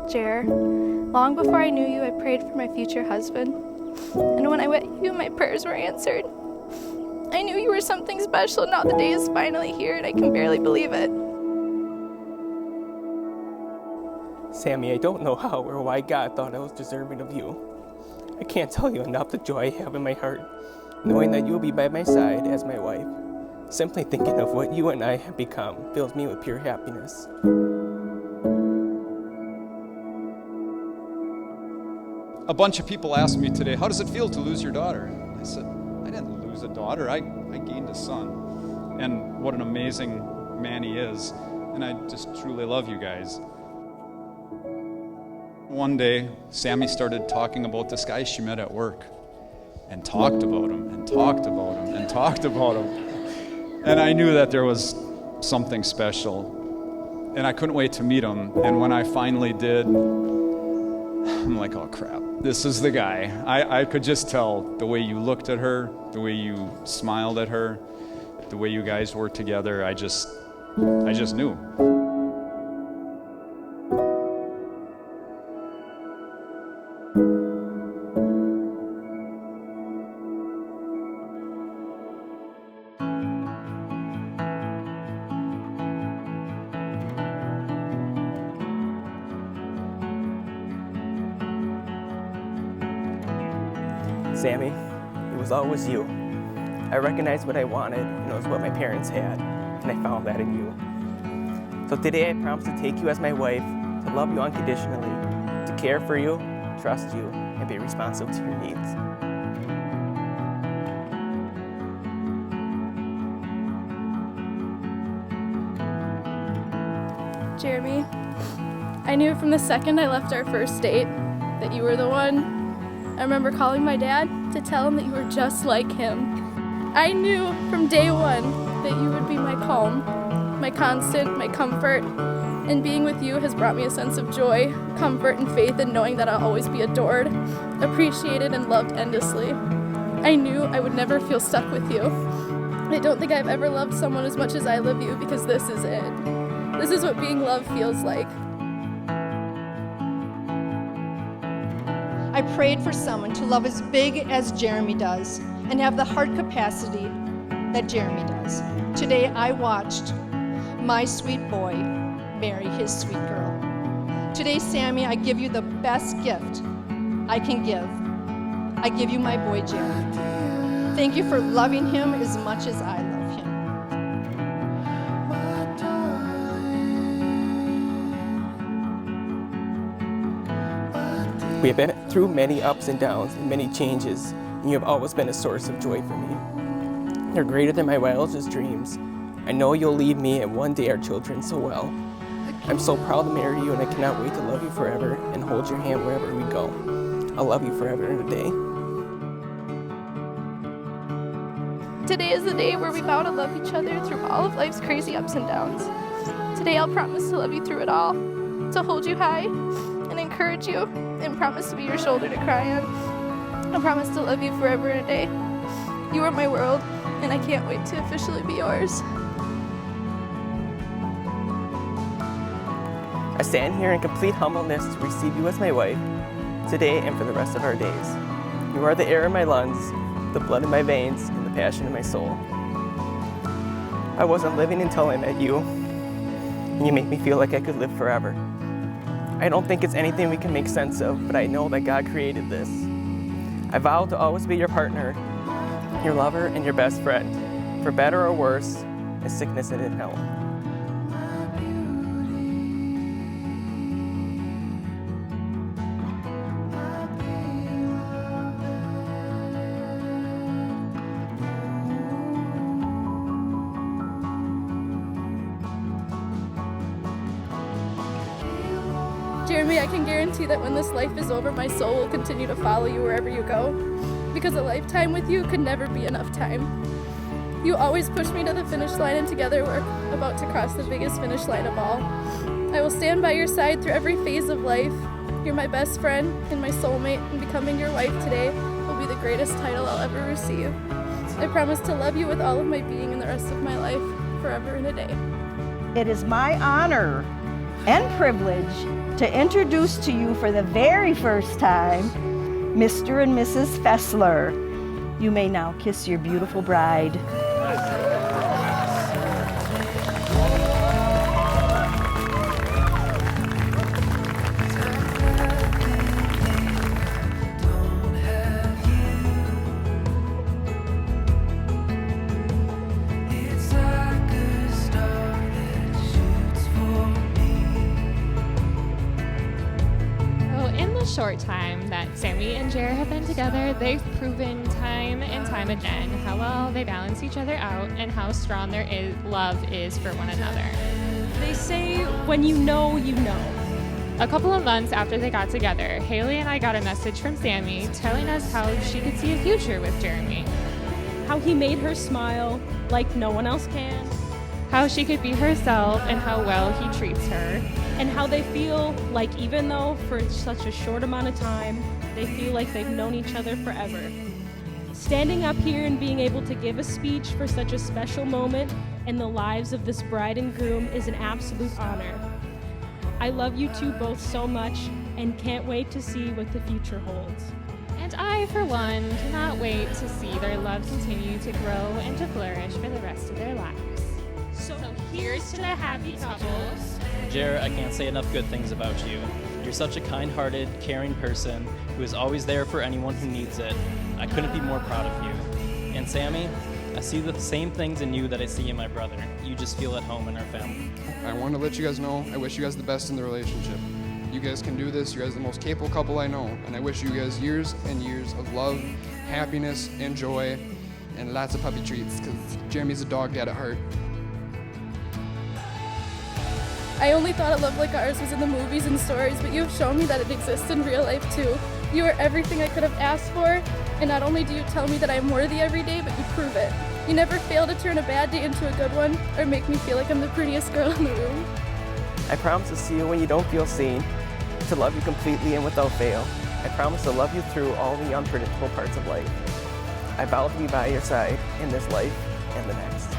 Jer, long before I knew you, I prayed for my future husband. And when I met you, my prayers were answered. I knew you were something special. Now the day is finally here, and I can barely believe it. Sammi, I don't know how or why God thought I was deserving of you. I can't tell you enough the joy I have in my heart, knowing that you will be by my side as my wife. Simply thinking of what you and I have become fills me with pure happiness. A bunch of people asked me today, how does it feel to lose your daughter? I said, I didn't lose a daughter, I gained a son. And what an amazing man he is. And I just truly love you guys. One day, Sammi started talking about this guy she met at work. And talked about him, and talked about him, and talked about him. And I knew that there was something special. And I couldn't wait to meet him. And when I finally did, I'm like, oh crap, this is the guy. I could just tell the way you looked at her, the way you smiled at her, the way you guys worked together. I just knew. Sammi, it was always you. I recognized what I wanted, and it was what my parents had, and I found that in you. So today I promise to take you as my wife, to love you unconditionally, to care for you, trust you, and be responsive to your needs. Jeremy, I knew from the second I left our first date that you were the one. I remember calling my dad to tell him that you were just like him. I knew from day one that you would be my calm, my constant, my comfort, and being with you has brought me a sense of joy, comfort, and faith in knowing that I'll always be adored, appreciated, and loved endlessly. I knew I would never feel stuck with you. I don't think I've ever loved someone as much as I love you, because this is it. This is what being loved feels like. I prayed for someone to love as big as Jeremy does and have the heart capacity that Jeremy does. Today I watched my sweet boy marry his sweet girl. Today, Sammi, I give you the best gift I can give. I give you my boy Jeremy. Thank you for loving him as much as I love him. We have been through many ups and downs and many changes, and you have always been a source of joy for me. You're greater than my wildest dreams. I know you'll lead me and one day our children so well. I'm so proud to marry you, and I cannot wait to love you forever and hold your hand wherever we go. I'll love you forever and a day. Today is the day where we vow to love each other through all of life's crazy ups and downs. Today I'll promise to love you through it all, to hold you high and encourage you, and promise to be your shoulder to cry on. I promise to love you forever and a day. You are my world, and I can't wait to officially be yours. I stand here in complete humbleness to receive you as my wife, today and for the rest of our days. You are the air in my lungs, the blood in my veins, and the passion in my soul. I wasn't living until I met you, and you make me feel like I could live forever. I don't think it's anything we can make sense of, but I know that God created this. I vow to always be your partner, your lover, and your best friend, for better or worse, in sickness and in health. Jeremy, I can guarantee that when this life is over, my soul will continue to follow you wherever you go, because a lifetime with you could never be enough time. You always push me to the finish line, and together we're about to cross the biggest finish line of all. I will stand by your side through every phase of life. You're my best friend and my soulmate, and becoming your wife today will be the greatest title I'll ever receive. I promise to love you with all of my being and the rest of my life, forever and a day. It is my honor and privilege to introduce to you for the very first time, Mr. and Mrs. Kesslers. You may now kiss your beautiful bride. Short time that Sammi and Jer have been together, they've proven time and time again how well they balance each other out and how strong their love is for one another. They say, when you know, you know. A couple of months after they got together, Haley and I got a message from Sammi telling us how she could see a future with Jeremy. How he made her smile like no one else can. How she could be herself and how well he treats her. And how they feel like even though for such a short amount of time, they feel like they've known each other forever. Standing up here and being able to give a speech for such a special moment in the lives of this bride and groom is an absolute honor. I love you two both so much and can't wait to see what the future holds. And I, for one, cannot wait to see their love continue to grow and to flourish for the rest of their lives. So here's to the happy couples. Jer, I can't say enough good things about you. You're such a kind-hearted, caring person who is always there for anyone who needs it. I couldn't be more proud of you. And Sammi, I see the same things in you that I see in my brother. You just feel at home in our family. I want to let you guys know I wish you guys the best in the relationship. You guys can do this. You guys are the most capable couple I know. And I wish you guys years and years of love, happiness, and joy, and lots of puppy treats, because Jeremy's a dog dad at heart. I only thought a love like ours was in the movies and stories, but you have shown me that it exists in real life too. You are everything I could have asked for, and not only do you tell me that I am worthy every day, but you prove it. You never fail to turn a bad day into a good one, or make me feel like I'm the prettiest girl in the room. I promise to see you when you don't feel seen, to love you completely and without fail. I promise to love you through all the unpredictable parts of life. I vow to be by your side in this life and the next.